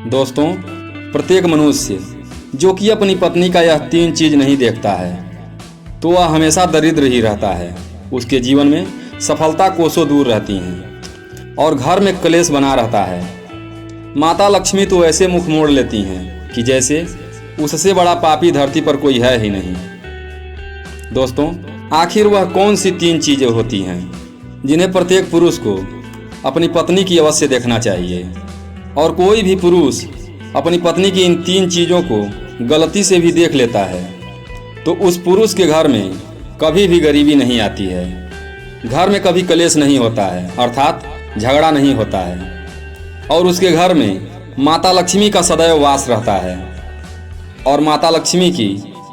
दोस्तों, प्रत्येक मनुष्य जो कि अपनी पत्नी का यह 3 चीज़ नहीं देखता है तो वह हमेशा दरिद्र ही रहता है। उसके जीवन में सफलता कोसों दूर रहती हैं और घर में क्लेश बना रहता है। माता लक्ष्मी तो ऐसे मुख मोड़ लेती हैं कि जैसे उससे बड़ा पापी धरती पर कोई है ही नहीं। दोस्तों, आखिर वह कौन सी 3 चीज़ें होती हैं जिन्हें प्रत्येक पुरुष को अपनी पत्नी की अवश्य देखना चाहिए? और कोई भी पुरुष अपनी पत्नी की इन 3 चीज़ों को गलती से भी देख लेता है तो उस पुरुष के घर में कभी भी गरीबी नहीं आती है, घर में कभी क्लेश नहीं होता है, अर्थात झगड़ा नहीं होता है, और उसके घर में माता लक्ष्मी का सदैव वास रहता है और माता लक्ष्मी की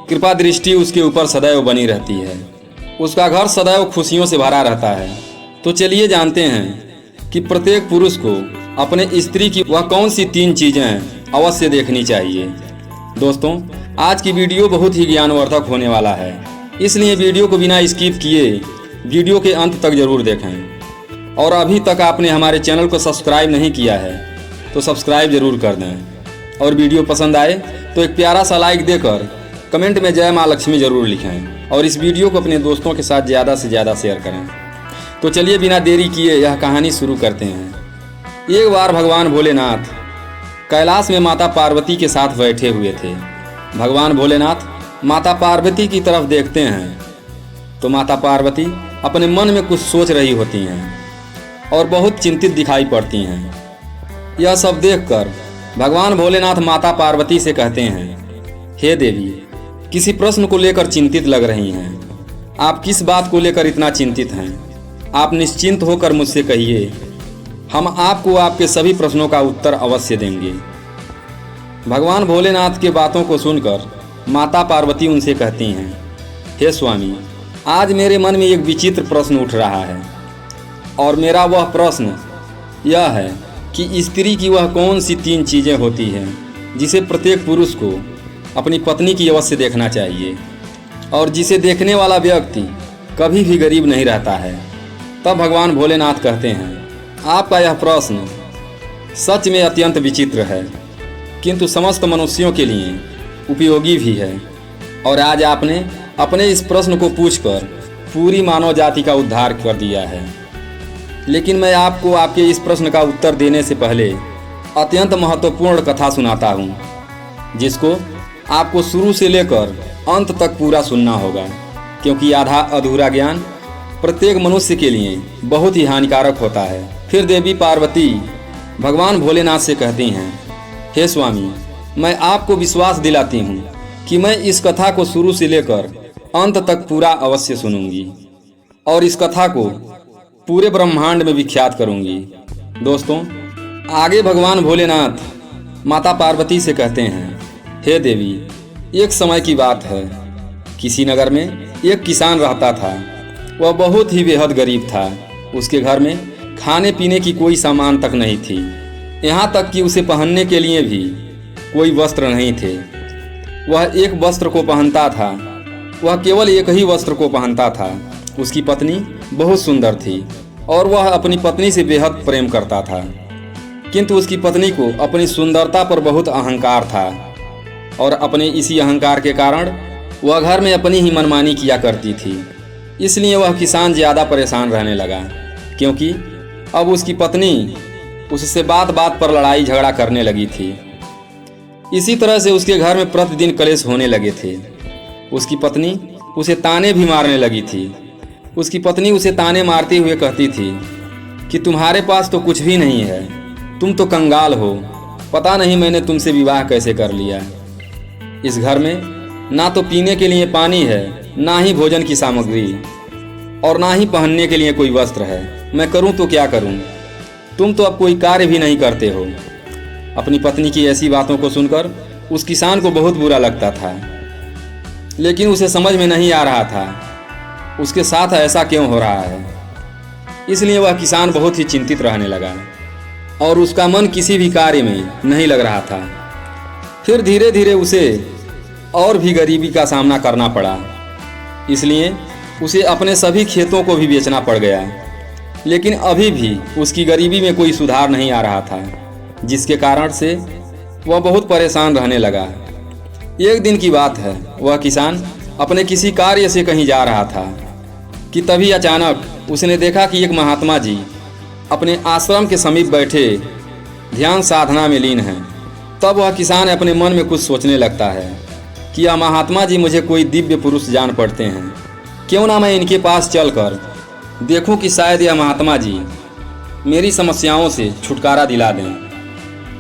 कृपा दृष्टि उसके ऊपर सदैव बनी रहती है। उसका घर सदैव खुशियों से भरा रहता है। तो चलिए जानते हैं कि प्रत्येक पुरुष को अपने स्त्री की वह कौन सी 3 चीज़ें अवश्य देखनी चाहिए। दोस्तों, आज की वीडियो बहुत ही ज्ञानवर्धक होने वाला है, इसलिए वीडियो को बिना स्किप किए वीडियो के अंत तक जरूर देखें। और अभी तक आपने हमारे चैनल को सब्सक्राइब नहीं किया है तो सब्सक्राइब जरूर कर दें और वीडियो पसंद आए तो एक प्यारा सा लाइक देकर कमेंट में जय माँ लक्ष्मी जरूर लिखें और इस वीडियो को अपने दोस्तों के साथ ज़्यादा से ज़्यादा शेयर करें। तो चलिए बिना देरी किए यह कहानी शुरू करते हैं। एक बार भगवान भोलेनाथ कैलाश में माता पार्वती के साथ बैठे हुए थे। भगवान भोलेनाथ माता पार्वती की तरफ देखते हैं तो माता पार्वती अपने मन में कुछ सोच रही होती हैं और बहुत चिंतित दिखाई पड़ती हैं। यह सब देखकर भगवान भोलेनाथ माता पार्वती से कहते हैं, हे देवी, किसी प्रश्न को लेकर चिंतित लग रही हैं। आप किस बात को लेकर इतना चिंतित हैं? आप निश्चिंत होकर मुझसे कहिए, हम आपको आपके सभी प्रश्नों का उत्तर अवश्य देंगे। भगवान भोलेनाथ के बातों को सुनकर माता पार्वती उनसे कहती हैं, हे स्वामी, आज मेरे मन में एक विचित्र प्रश्न उठ रहा है और मेरा वह प्रश्न यह है कि स्त्री की वह कौन सी 3 चीज़ें होती हैं जिसे प्रत्येक पुरुष को अपनी पत्नी की अवश्य देखना चाहिए और जिसे देखने वाला व्यक्ति कभी भी गरीब नहीं रहता है। तब भगवान भोलेनाथ कहते हैं, आपका यह प्रश्न सच में अत्यंत विचित्र है किंतु समस्त मनुष्यों के लिए उपयोगी भी है और आज आपने अपने इस प्रश्न को पूछकर पूरी मानव जाति का उद्धार कर दिया है। लेकिन मैं आपको आपके इस प्रश्न का उत्तर देने से पहले अत्यंत महत्वपूर्ण कथा सुनाता हूँ जिसको आपको शुरू से लेकर अंत तक पूरा सुनना होगा, क्योंकि आधा अधूरा ज्ञान प्रत्येक मनुष्य के लिए बहुत ही हानिकारक होता है। फिर देवी पार्वती भगवान भोलेनाथ से कहती हैं, हे स्वामी, मैं आपको विश्वास दिलाती हूँ कि मैं इस कथा को शुरू से लेकर अंत तक पूरा अवश्य सुनूंगी और इस कथा को पूरे ब्रह्मांड में विख्यात करूंगी। दोस्तों, आगे भगवान भोलेनाथ माता पार्वती से कहते हैं, हे देवी, एक समय की बात है, किसी नगर में एक किसान रहता था। वह बहुत ही बेहद गरीब था। उसके घर में खाने पीने की कोई सामान तक नहीं थी, यहाँ तक कि उसे पहनने के लिए भी कोई वस्त्र नहीं थे। वह एक वस्त्र को पहनता था, वह केवल एक ही वस्त्र को पहनता था। उसकी पत्नी बहुत सुंदर थी और वह अपनी पत्नी से बेहद प्रेम करता था, किंतु उसकी पत्नी को अपनी सुंदरता पर बहुत अहंकार था और अपने इसी अहंकार के कारण वह घर में अपनी ही मनमानी किया करती थी। इसलिए वह किसान ज़्यादा परेशान रहने लगा, क्योंकि अब उसकी पत्नी उससे बात बात पर लड़ाई झगड़ा करने लगी थी। इसी तरह से उसके घर में प्रतिदिन क्लेश होने लगे थे। उसकी पत्नी उसे ताने भी मारने लगी थी। उसकी पत्नी उसे ताने मारते हुए कहती थी कि तुम्हारे पास तो कुछ भी नहीं है, तुम तो कंगाल हो, पता नहीं मैंने तुमसे विवाह कैसे कर लिया। इस घर में ना तो पीने के लिए पानी है, ना ही भोजन की सामग्री और ना ही पहनने के लिए कोई वस्त्र है। मैं करूं तो क्या करूं? तुम तो अब कोई कार्य भी नहीं करते हो। अपनी पत्नी की ऐसी बातों को सुनकर उस किसान को बहुत बुरा लगता था, लेकिन उसे समझ में नहीं आ रहा था उसके साथ ऐसा क्यों हो रहा है। इसलिए वह किसान बहुत ही चिंतित रहने लगा और उसका मन किसी भी कार्य में नहीं लग रहा था। फिर धीरे धीरे उसे और भी गरीबी का सामना करना पड़ा, इसलिए उसे अपने सभी खेतों को भी बेचना पड़ गया। लेकिन अभी भी उसकी गरीबी में कोई सुधार नहीं आ रहा था, जिसके कारण से वह बहुत परेशान रहने लगा। एक दिन की बात है, वह किसान अपने किसी कार्य से कहीं जा रहा था कि तभी अचानक उसने देखा कि एक महात्मा जी अपने आश्रम के समीप बैठे ध्यान साधना में लीन हैं। तब वह किसान अपने मन में कुछ सोचने लगता है कि यह महात्मा जी मुझे कोई दिव्य पुरुष जान पड़ते हैं, क्यों ना मैं इनके पास चलकर देखूं कि शायद यह महात्मा जी मेरी समस्याओं से छुटकारा दिला दें।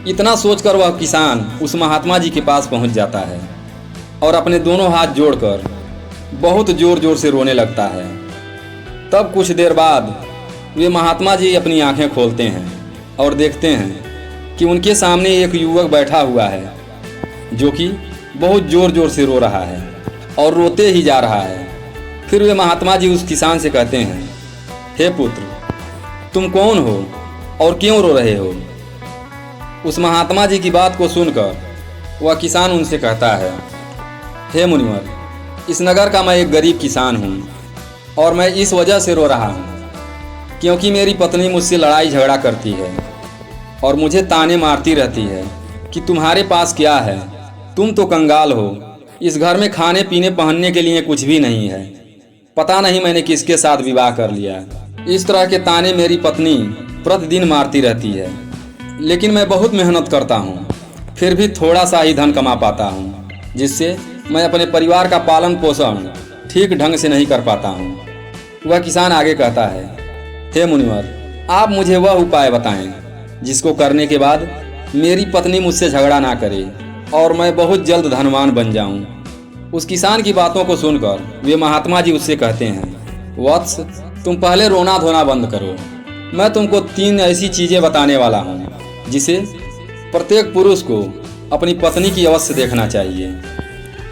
इतना सोचकर वह किसान उस महात्मा जी के पास पहुंच जाता है और अपने दोनों हाथ जोड़कर बहुत जोर जोर से रोने लगता है। तब कुछ देर बाद वे महात्मा जी अपनी आंखें खोलते हैं और देखते हैं कि उनके सामने एक युवक बैठा हुआ है जो कि बहुत जोर जोर से रो रहा है और रोते ही जा रहा है। फिर वे महात्मा जी उस किसान से कहते हैं, हे पुत्र, तुम कौन हो और क्यों रो रहे हो? उस महात्मा जी की बात को सुनकर वह किसान उनसे कहता है, हे मुनिवर, इस नगर का मैं एक गरीब किसान हूँ और मैं इस वजह से रो रहा हूँ क्योंकि मेरी पत्नी मुझसे लड़ाई झगड़ा करती है और मुझे ताने मारती रहती है कि तुम्हारे पास क्या है, तुम तो कंगाल हो, इस घर में खाने पीने पहनने के लिए कुछ भी नहीं है, पता नहीं मैंने किसके साथ विवाह कर लिया। इस तरह के ताने मेरी पत्नी प्रतिदिन मारती रहती है, लेकिन मैं बहुत मेहनत करता हूँ, फिर भी थोड़ा सा ही धन कमा पाता हूँ, जिससे मैं अपने परिवार का पालन पोषण ठीक ढंग से नहीं कर पाता हूँ। वह किसान आगे कहता है, हे मुनिवर, आप मुझे वह उपाय बताएं जिसको करने के बाद मेरी पत्नी मुझसे झगड़ा ना करे और मैं बहुत जल्द धनवान बन जाऊं। उस किसान की बातों को सुनकर वे महात्मा जी उससे कहते हैं, वत्स, तुम पहले रोना धोना बंद करो। मैं तुमको 3 ऐसी चीज़ें बताने वाला हूँ जिसे प्रत्येक पुरुष को अपनी पत्नी की अवश्य देखना चाहिए,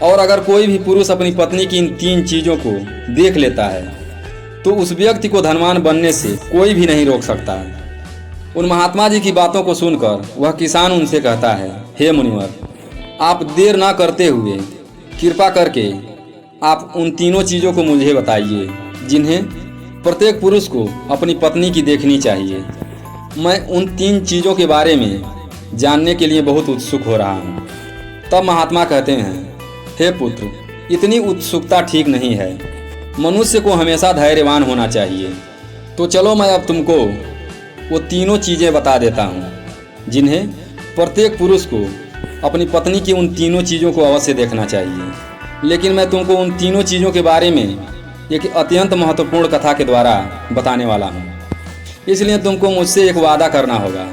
और अगर कोई भी पुरुष अपनी पत्नी की इन 3 चीज़ों को देख लेता है तो उस व्यक्ति को धनवान बनने से कोई भी नहीं रोक सकता है। उन महात्मा जी की बातों को सुनकर वह किसान उनसे कहता है, हे मुनिवर, आप देर ना करते हुए कृपा करके आप उन 3 चीज़ों को मुझे बताइए जिन्हें प्रत्येक पुरुष को अपनी पत्नी की देखनी चाहिए। मैं उन 3 चीज़ों के बारे में जानने के लिए बहुत उत्सुक हो रहा हूँ। तब महात्मा कहते हैं, हे पुत्र, इतनी उत्सुकता ठीक नहीं है, मनुष्य को हमेशा धैर्यवान होना चाहिए। तो चलो मैं अब तुमको वो 3 चीज़ें बता देता हूँ जिन्हें प्रत्येक पुरुष को अपनी पत्नी की उन 3 चीज़ों को अवश्य देखना चाहिए। लेकिन मैं तुमको उन 3 चीज़ों के बारे में एक अत्यंत महत्वपूर्ण कथा के द्वारा बताने वाला हूँ, इसलिए तुमको मुझसे एक वादा करना होगा।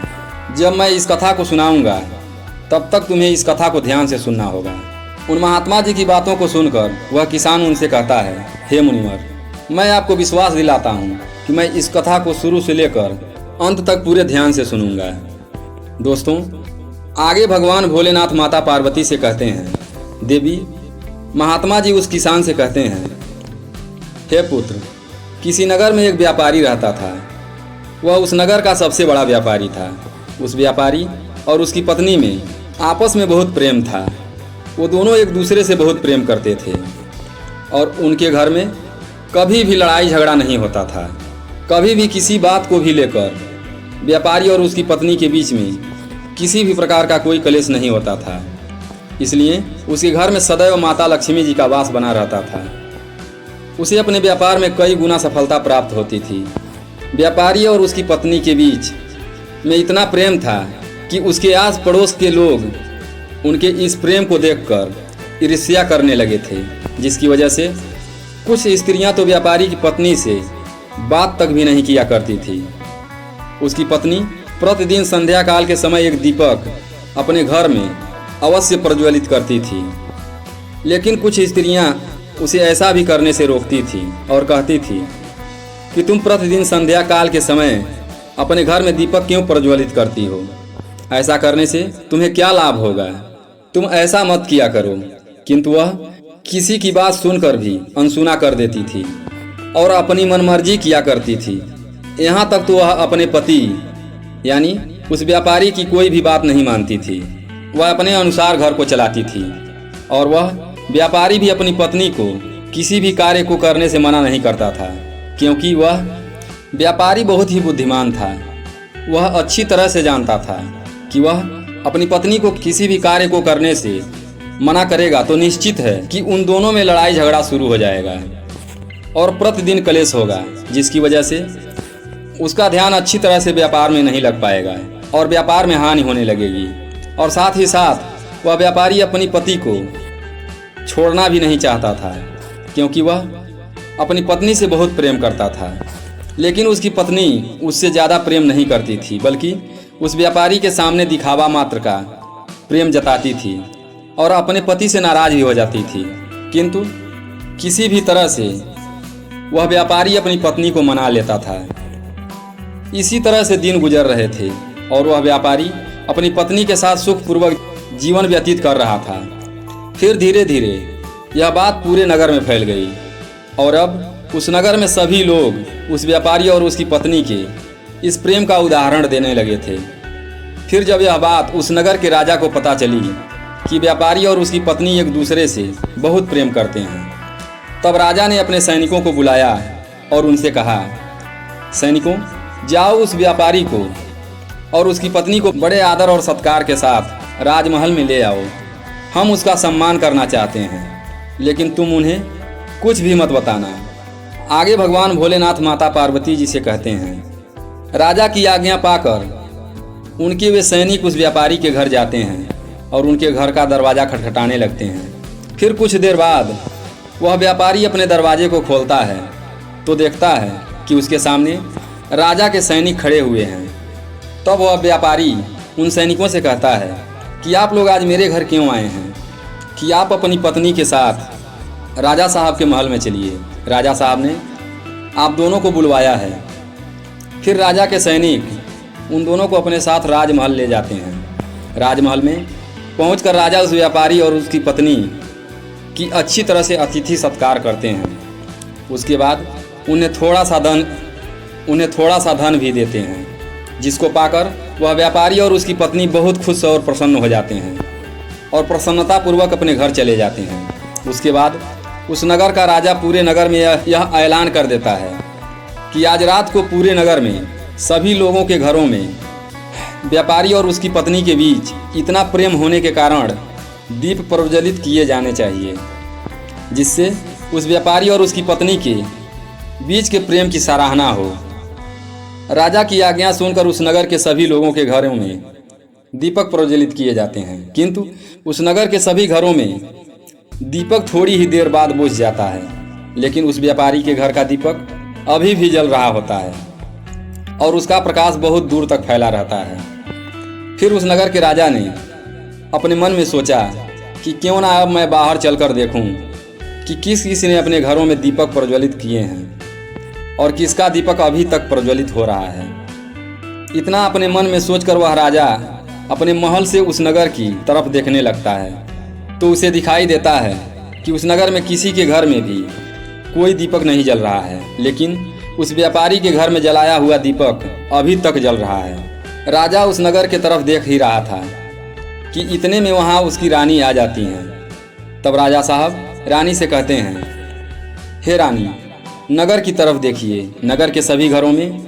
जब मैं इस कथा को सुनाऊंगा तब तक तुम्हें इस कथा को ध्यान से सुनना होगा। उन महात्मा जी की बातों को सुनकर वह किसान उनसे कहता है, हे मुनिवर, मैं आपको विश्वास दिलाता हूँ कि मैं इस कथा को शुरू से लेकर अंत तक पूरे ध्यान से सुनूंगा। दोस्तों, आगे भगवान भोलेनाथ माता पार्वती से कहते हैं, देवी, महात्मा जी उस किसान से कहते हैं, हे पुत्र, किसी नगर में एक व्यापारी रहता था। वह उस नगर का सबसे बड़ा व्यापारी था। उस व्यापारी और उसकी पत्नी में आपस में बहुत प्रेम था। वो दोनों एक दूसरे से बहुत प्रेम करते थे और उनके घर में कभी भी लड़ाई झगड़ा नहीं होता था। कभी भी किसी बात को भी लेकर व्यापारी और उसकी पत्नी के बीच में किसी भी प्रकार का कोई कलेश नहीं होता था। इसलिए उसके घर में सदैव माता लक्ष्मी जी का वास बना रहता था। उसे अपने व्यापार में कई गुना सफलता प्राप्त होती थी। व्यापारी और उसकी पत्नी के बीच में इतना प्रेम था कि उसके आस पड़ोस के लोग उनके इस प्रेम को देखकर ईर्ष्या करने लगे थे, जिसकी वजह से कुछ स्त्रियां तो व्यापारी की पत्नी से बात तक भी नहीं किया करती थी। उसकी पत्नी प्रतिदिन संध्या काल के समय एक दीपक अपने घर में अवश्य प्रज्वलित करती थी, लेकिन कुछ स्त्रियां उसे ऐसा भी करने से रोकती थी और कहती थी कि तुम प्रतिदिन संध्या काल के समय अपने घर में दीपक क्यों प्रज्वलित करती हो? ऐसा करने से तुम्हें क्या लाभ होगा? तुम ऐसा मत किया करो। किंतु वह किसी की बात सुनकर भी अनसुना कर देती थी और अपनी मनमर्जी किया करती थी। यहाँ तक तो वह अपने पति यानी उस व्यापारी की कोई भी बात नहीं मानती थी। वह अपने अनुसार घर को चलाती थी और वह व्यापारी भी अपनी पत्नी को किसी भी कार्य को करने से मना नहीं करता था, क्योंकि वह व्यापारी बहुत ही बुद्धिमान था। वह अच्छी तरह से जानता था कि वह अपनी पत्नी को किसी भी कार्य को करने से मना करेगा तो निश्चित है कि उन दोनों में लड़ाई झगड़ा शुरू हो जाएगा और प्रतिदिन कलेश होगा, जिसकी वजह से उसका ध्यान अच्छी तरह से व्यापार में नहीं लग पाएगा और व्यापार में हानि होने लगेगी। और साथ ही साथ वह व्यापारी अपनी पति को छोड़ना भी नहीं चाहता था, क्योंकि वह अपनी पत्नी से बहुत प्रेम करता था। लेकिन उसकी पत्नी उससे ज़्यादा प्रेम नहीं करती थी, बल्कि उस व्यापारी के सामने दिखावा मात्र का प्रेम जताती थी और अपने पति से नाराज भी हो जाती थी। किंतु किसी भी तरह से वह व्यापारी अपनी पत्नी को मना लेता था। इसी तरह से दिन गुजर रहे थे और वह व्यापारी अपनी पत्नी के साथ सुखपूर्वक जीवन व्यतीत कर रहा था। फिर धीरे धीरे यह बात पूरे नगर में फैल गई और अब उस नगर में सभी लोग उस व्यापारी और उसकी पत्नी के इस प्रेम का उदाहरण देने लगे थे। फिर जब यह बात उस नगर के राजा को पता चली कि व्यापारी और उसकी पत्नी एक दूसरे से बहुत प्रेम करते हैं, तब राजा ने अपने सैनिकों को बुलाया और उनसे कहा, सैनिकों, जाओ उस व्यापारी को और उसकी पत्नी को बड़े आदर और सत्कार के साथ राजमहल में ले आओ। हम उसका सम्मान करना चाहते हैं, लेकिन तुम उन्हें कुछ भी मत बताना। आगे भगवान भोलेनाथ माता पार्वती जी से कहते हैं, राजा की आज्ञा पाकर उनके वे सैनिक उस व्यापारी के घर जाते हैं और उनके घर का दरवाज़ा खटखटाने लगते हैं। फिर कुछ देर बाद वह व्यापारी अपने दरवाजे को खोलता है तो देखता है कि उसके सामने राजा के सैनिक खड़े हुए हैं। तब वह व्यापारी उन सैनिकों से कहता है कि आप लोग आज मेरे घर क्यों आए हैं, कि आप अपनी पत्नी के साथ राजा साहब के महल में चलिए। राजा साहब ने आप दोनों को बुलवाया है। फिर राजा के सैनिक उन दोनों को अपने साथ राजमहल ले जाते हैं। राजमहल में पहुंचकर राजा उस व्यापारी और उसकी पत्नी की अच्छी तरह से अतिथि सत्कार करते हैं। उसके बाद उन्हें थोड़ा सा धन भी देते हैं, जिसको पाकर वह व्यापारी और उसकी पत्नी बहुत खुश और प्रसन्न हो जाते हैं और प्रसन्नतापूर्वक अपने घर चले जाते हैं। उसके बाद उस नगर का राजा पूरे नगर में यह ऐलान कर देता है कि आज रात को पूरे नगर में सभी लोगों के घरों में व्यापारी और उसकी पत्नी के बीच इतना प्रेम होने के कारण दीप प्रज्वलित किए जाने चाहिए, जिससे उस व्यापारी और उसकी पत्नी के बीच के प्रेम की सराहना हो। राजा की आज्ञा सुनकर उस नगर के सभी लोगों के घरों में दीपक प्रज्वलित किए जाते हैं, किंतु उस नगर के सभी घरों में दीपक थोड़ी ही देर बाद बुझ जाता है, लेकिन उस व्यापारी के घर का दीपक अभी भी जल रहा होता है और उसका प्रकाश बहुत दूर तक फैला रहता है। फिर उस नगर के राजा ने अपने मन में सोचा कि क्यों ना अब मैं बाहर चलकर देखूं कि किस किस ने अपने घरों में दीपक प्रज्वलित किए हैं और किसका दीपक अभी तक प्रज्वलित हो रहा है। इतना अपने मन में सोचकर वह राजा अपने महल से उस नगर की तरफ देखने लगता है तो उसे दिखाई देता है कि उस नगर में किसी के घर में भी कोई दीपक नहीं जल रहा है, लेकिन उस व्यापारी के घर में जलाया हुआ दीपक अभी तक जल रहा है। राजा उस नगर के तरफ देख ही रहा था कि इतने में वहाँ उसकी रानी आ जाती हैं। तब राजा साहब रानी से कहते हैं, हे रानी, नगर की तरफ देखिए। नगर के सभी घरों में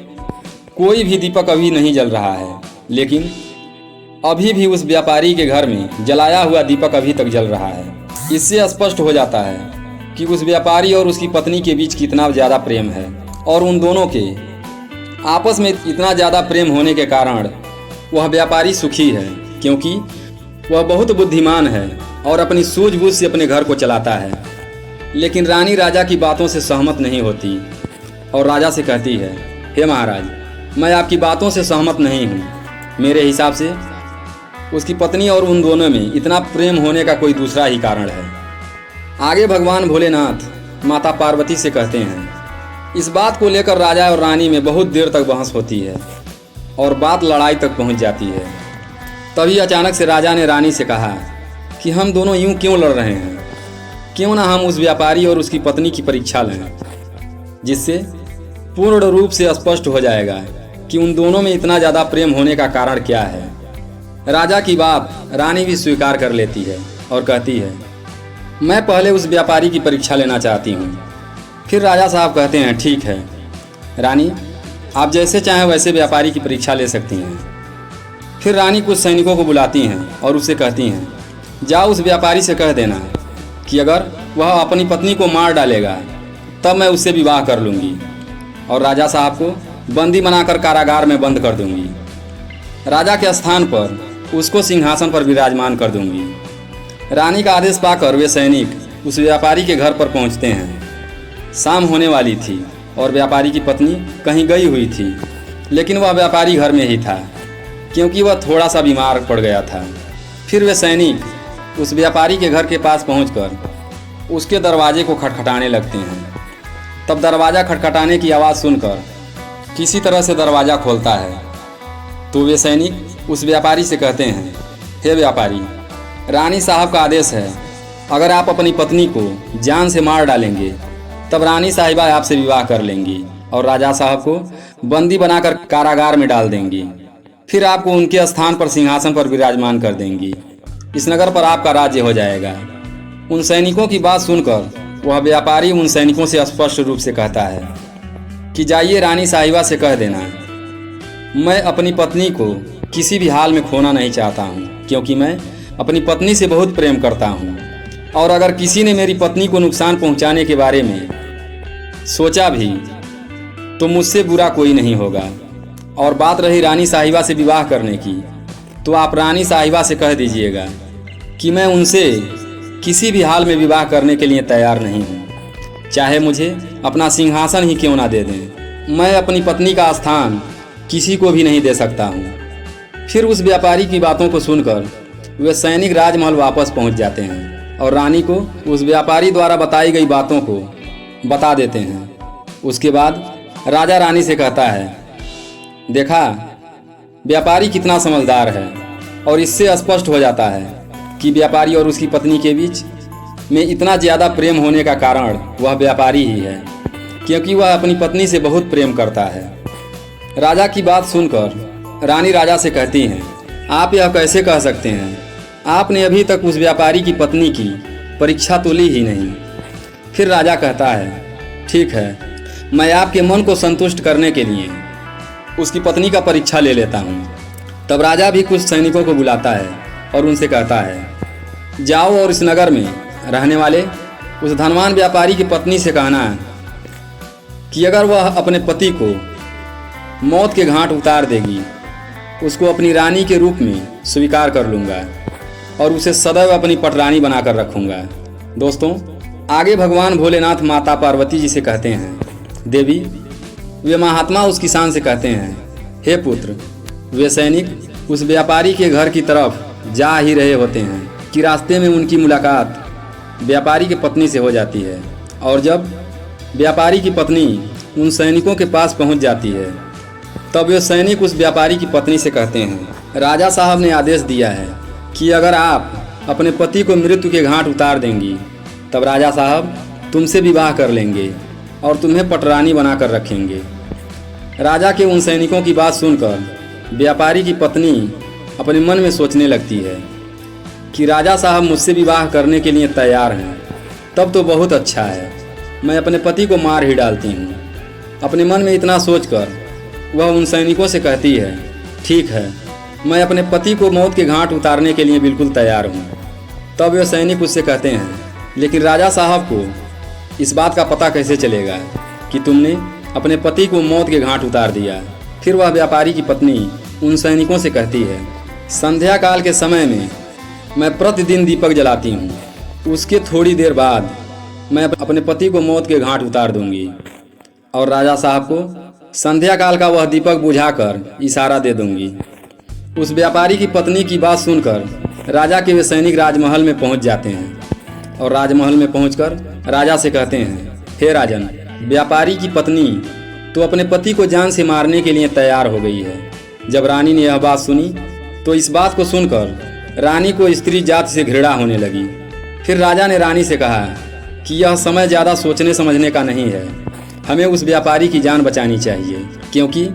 कोई भी दीपक अभी नहीं जल रहा है, लेकिन अभी भी उस व्यापारी के घर में जलाया हुआ दीपक अभी तक जल रहा है। इससे स्पष्ट हो जाता है कि उस व्यापारी और उसकी पत्नी के बीच कितना ज़्यादा प्रेम है और उन दोनों के आपस में इतना ज़्यादा प्रेम होने के कारण वह व्यापारी सुखी है, क्योंकि वह बहुत बुद्धिमान है और अपनी सूझबूझ से अपने घर को चलाता है। लेकिन रानी राजा की बातों से सहमत नहीं होती और राजा से कहती है, हे महाराज, मैं आपकी बातों से सहमत नहीं हूँ। मेरे हिसाब से उसकी पत्नी और उन दोनों में इतना प्रेम होने का कोई दूसरा ही कारण है। आगे भगवान भोलेनाथ माता पार्वती से कहते हैं। इस बात को लेकर राजा और रानी में बहुत देर तक बहस होती है और बात लड़ाई तक पहुंच जाती है। तभी अचानक से राजा ने रानी से कहा कि हम दोनों यूं क्यों लड़ रहे हैं, क्यों ना हम उस व्यापारी और उसकी पत्नी की परीक्षा लें, जिससे पूर्ण रूप से स्पष्ट हो जाएगा कि उन दोनों में इतना ज़्यादा प्रेम होने का कारण क्या है। राजा की बात रानी भी स्वीकार कर लेती है और कहती है, मैं पहले उस व्यापारी की परीक्षा लेना चाहती हूँ। फिर राजा साहब कहते हैं, ठीक है रानी, आप जैसे चाहें वैसे व्यापारी की परीक्षा ले सकती हैं। फिर रानी कुछ सैनिकों को बुलाती हैं और उससे कहती हैं, जाओ उस व्यापारी से कह देना कि अगर वह अपनी पत्नी को मार डालेगा तब मैं उससे विवाह कर लूँगी और राजा साहब को बंदी बनाकर कारागार में बंद कर दूँगी। राजा के स्थान पर उसको सिंहासन पर विराजमान कर दूँगी। रानी का आदेश पाकर वे सैनिक उस व्यापारी के घर पर पहुँचते हैं। शाम होने वाली थी और व्यापारी की पत्नी कहीं गई हुई थी, लेकिन वह व्यापारी घर में ही था क्योंकि वह थोड़ा सा बीमार पड़ गया था। फिर वे सैनिक उस व्यापारी के घर के पास पहुंचकर उसके दरवाजे को खटखटाने लगते हैं। तब दरवाज़ा खटखटाने की आवाज़ सुनकर किसी तरह से दरवाज़ा खोलता है तो वे सैनिक उस व्यापारी से कहते हैं, हे व्यापारी, रानी साहब का आदेश है, अगर आप अपनी पत्नी को जान से मार डालेंगे तब रानी साहिबा आपसे विवाह कर लेंगी और राजा साहब को बंदी बनाकर कारागार में डाल देंगी। फिर आपको उनके स्थान पर सिंहासन पर विराजमान कर देंगी। इस नगर पर आपका राज्य हो जाएगा। उन सैनिकों की बात सुनकर वह व्यापारी उन सैनिकों से स्पष्ट रूप से कहता है कि जाइए रानी साहिबा से कह देना, मैं अपनी पत्नी को किसी भी हाल में खोना नहीं चाहता हूँ, क्योंकि मैं अपनी पत्नी से बहुत प्रेम करता हूँ और अगर किसी ने मेरी पत्नी को नुकसान पहुँचाने के बारे में सोचा भी तो मुझसे बुरा कोई नहीं होगा। और बात रही रानी साहिबा से विवाह करने की, तो आप रानी साहिबा से कह दीजिएगा कि मैं उनसे किसी भी हाल में विवाह करने के लिए तैयार नहीं हूँ, चाहे मुझे अपना सिंहासन ही क्यों ना दे दें। मैं अपनी पत्नी का स्थान किसी को भी नहीं दे सकता हूँ। फिर उस व्यापारी की बातों को सुनकर वे सैनिक राजमहल वापस पहुँच जाते हैं और रानी को उस व्यापारी द्वारा बताई गई बातों को बता देते हैं। उसके बाद राजा रानी से कहता है, देखा व्यापारी कितना समझदार है, और इससे स्पष्ट हो जाता है कि व्यापारी और उसकी पत्नी के बीच में इतना ज़्यादा प्रेम होने का कारण वह व्यापारी ही है, क्योंकि वह अपनी पत्नी से बहुत प्रेम करता है। राजा की बात सुनकर रानी राजा से कहती हैं, आप यह कैसे कह सकते हैं, आपने अभी तक उस व्यापारी की पत्नी की परीक्षा तो ली ही नहीं। फिर राजा कहता है, ठीक है, मैं आपके मन को संतुष्ट करने के लिए उसकी पत्नी का परीक्षा ले लेता हूँ। तब राजा भी कुछ सैनिकों को बुलाता है और उनसे कहता है, जाओ और इस नगर में रहने वाले उस धनवान व्यापारी की पत्नी से कहना कि अगर वह अपने पति को मौत के घाट उतार देगी, उसको अपनी रानी के रूप में स्वीकार कर लूँगा और उसे सदैव अपनी पटरानी बनाकर रखूँगा। दोस्तों, आगे भगवान भोलेनाथ माता पार्वती जी से कहते हैं, देवी, वे महात्मा उस किसान से कहते हैं, हे पुत्र, वे सैनिक उस व्यापारी के घर की तरफ जा ही रहे होते हैं कि रास्ते में उनकी मुलाकात व्यापारी की पत्नी से हो जाती है। और जब व्यापारी की पत्नी उन सैनिकों के पास पहुंच जाती है तब वे सैनिक उस व्यापारी की पत्नी से कहते हैं, राजा साहब ने आदेश दिया है कि अगर आप अपने पति को मृत्यु के घाट उतार देंगी तब राजा साहब तुमसे विवाह कर लेंगे और तुम्हें पटरानी बनाकर रखेंगे। राजा के उन सैनिकों की बात सुनकर व्यापारी की पत्नी अपने मन में सोचने लगती है कि राजा साहब मुझसे विवाह करने के लिए तैयार हैं, तब तो बहुत अच्छा है, मैं अपने पति को मार ही डालती हूँ। अपने मन में इतना सोचकर वह उन सैनिकों से कहती है, ठीक है, मैं अपने पति को मौत के घाट उतारने के लिए बिल्कुल तैयार हूँ। तब वे सैनिक उससे कहते हैं, लेकिन राजा साहब को इस बात का पता कैसे चलेगा कि तुमने अपने पति को मौत के घाट उतार दिया। फिर वह व्यापारी की पत्नी उन सैनिकों से कहती है, संध्या काल के समय में मैं प्रतिदिन दीपक जलाती हूँ, उसके थोड़ी देर बाद मैं अपने पति को मौत के घाट उतार दूंगी और राजा साहब को संध्या काल का वह दीपक बुझाकर इशारा दे दूंगी। उस व्यापारी की पत्नी की बात सुनकर राजा के वे सैनिक राजमहल में पहुंच जाते हैं और राजमहल में पहुंचकर राजा से कहते हैं, हे राजन, व्यापारी की पत्नी तो अपने पति को जान से मारने के लिए तैयार हो गई है। जब रानी ने यह बात सुनी तो इस बात को सुनकर रानी को स्त्री जाति से घृणा होने लगी। फिर राजा ने रानी से कहा कि यह समय ज़्यादा सोचने समझने का नहीं है, हमें उस व्यापारी की जान बचानी चाहिए, क्योंकि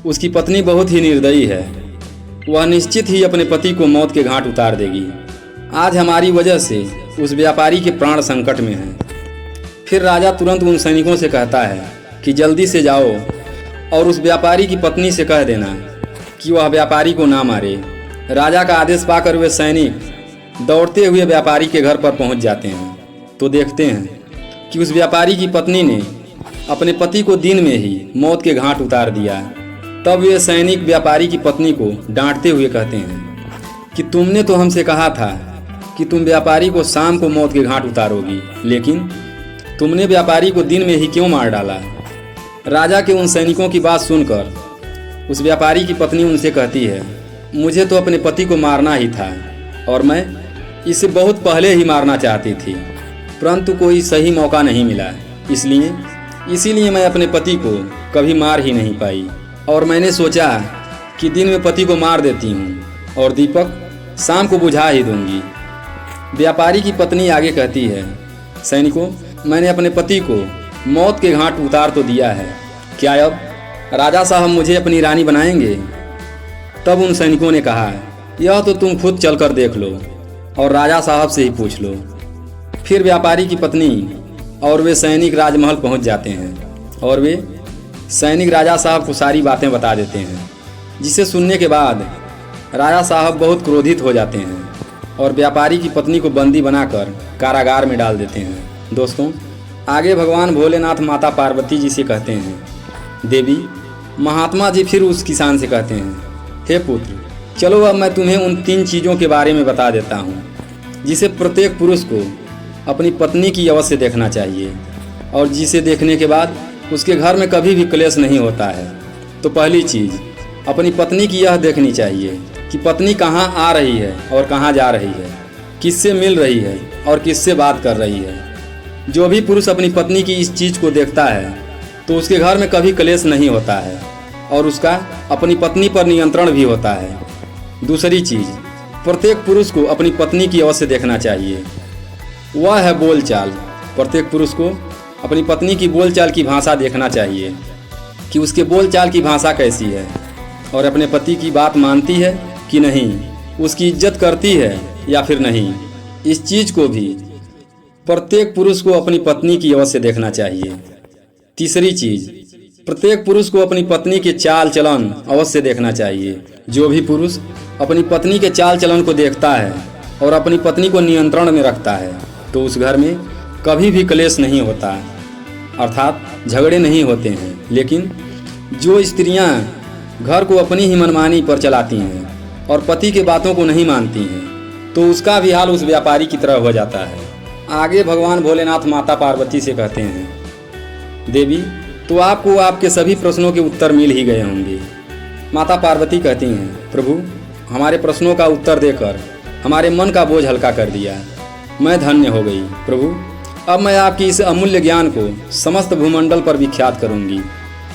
उसकी पत्नी बहुत ही निर्दयी है, वह निश्चित ही अपने पति को मौत के घाट उतार देगी। आज हमारी वजह से उस व्यापारी के प्राण संकट में हैं। फिर राजा तुरंत उन सैनिकों से कहता है कि जल्दी से जाओ और उस व्यापारी की पत्नी से कह देना कि वह व्यापारी को ना मारे। राजा का आदेश पाकर वे सैनिक दौड़ते हुए व्यापारी के घर पर पहुंच जाते हैं तो देखते हैं कि उस व्यापारी की पत्नी ने अपने पति को दिन में ही मौत के घाट उतार दिया। तब वे सैनिक व्यापारी की पत्नी को डांटते हुए कहते हैं कि तुमने तो हमसे कहा था कि तुम व्यापारी को शाम को मौत के घाट उतारोगी, लेकिन तुमने व्यापारी को दिन में ही क्यों मार डाला। राजा के उन सैनिकों की बात सुनकर उस व्यापारी की पत्नी उनसे कहती है, मुझे तो अपने पति को मारना ही था और मैं इसे बहुत पहले ही मारना चाहती थी, परंतु कोई सही मौका नहीं मिला, इसीलिए मैं अपने पति को कभी मार ही नहीं पाई और मैंने सोचा कि दिन में पति को मार देती हूँ और दीपक शाम को बुझा ही दूंगी। व्यापारी की पत्नी आगे कहती है, सैनिकों, मैंने अपने पति को मौत के घाट उतार तो दिया है, क्या अब राजा साहब मुझे अपनी रानी बनाएंगे। तब उन सैनिकों ने कहा, यह तो तुम खुद चलकर देख लो और राजा साहब से ही पूछ लो। फिर व्यापारी की पत्नी और वे सैनिक राजमहल पहुंच जाते हैं और वे सैनिक राजा साहब को सारी बातें बता देते हैं, जिसे सुनने के बाद राजा साहब बहुत क्रोधित हो जाते हैं और व्यापारी की पत्नी को बंदी बनाकर कारागार में डाल देते हैं। दोस्तों, आगे भगवान भोलेनाथ माता पार्वती जी से कहते हैं, देवी, महात्मा जी फिर उस किसान से कहते हैं, हे पुत्र, चलो अब मैं तुम्हें उन 3 चीज़ों के बारे में बता देता हूँ जिसे प्रत्येक पुरुष को अपनी पत्नी की अवश्य देखना चाहिए और जिसे देखने के बाद उसके घर में कभी भी क्लेश नहीं होता है। तो पहली चीज़, अपनी पत्नी की यह देखनी चाहिए कि पत्नी कहाँ आ रही है और कहाँ जा रही है, किससे मिल रही है और किससे बात कर रही है। जो भी पुरुष अपनी पत्नी की इस चीज़ को देखता है तो उसके घर में कभी क्लेश नहीं होता है और उसका अपनी पत्नी पर नियंत्रण भी होता है। दूसरी चीज़, प्रत्येक पुरुष को अपनी पत्नी की अवश्य देखना चाहिए, वह है बोलचाल। प्रत्येक पुरुष को अपनी पत्नी की बोलचाल की भाषा देखना चाहिए कि उसके बोलचाल की भाषा कैसी है और अपने पति की बात मानती है कि नहीं, उसकी इज्जत करती है या फिर नहीं। इस चीज़ को भी प्रत्येक पुरुष को अपनी पत्नी की अवश्य देखना चाहिए। तीसरी चीज़, प्रत्येक पुरुष को अपनी पत्नी के चाल चलन अवश्य देखना चाहिए। जो भी पुरुष अपनी पत्नी के चाल चलन को देखता है और अपनी पत्नी को नियंत्रण में रखता है तो उस घर में कभी भी क्लेश नहीं होता, अर्थात झगड़े नहीं होते हैं। लेकिन जो स्त्रियां घर को अपनी ही मनमानी पर चलाती हैं और पति के बातों को नहीं मानती हैं तो उसका भी हाल उस व्यापारी की तरह हो जाता है। आगे भगवान भोलेनाथ माता पार्वती से कहते हैं, देवी, तो आपको आपके सभी प्रश्नों के उत्तर मिल ही गए होंगे। माता पार्वती कहती हैं, प्रभु, हमारे प्रश्नों का उत्तर देकर हमारे मन का बोझ हल्का कर दिया, मैं धन्य हो गई। प्रभु, अब मैं आपकी इस अमूल्य ज्ञान को समस्त भूमंडल पर विख्यात करूंगी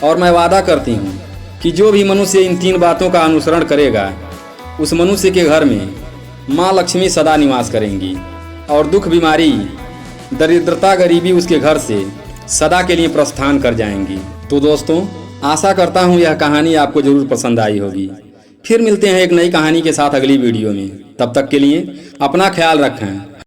और मैं वादा करती हूँ कि जो भी मनुष्य इन 3 बातों का अनुसरण करेगा उस मनुष्य के घर में माँ लक्ष्मी सदा निवास करेंगी और दुख, बीमारी, दरिद्रता, गरीबी उसके घर से सदा के लिए प्रस्थान कर जाएंगी। तो दोस्तों, आशा करता हूँ यह कहानी आपको जरूर पसंद आई होगी। फिर मिलते हैं एक नई कहानी के साथ अगली वीडियो में। तब तक के लिए अपना ख्याल रखें।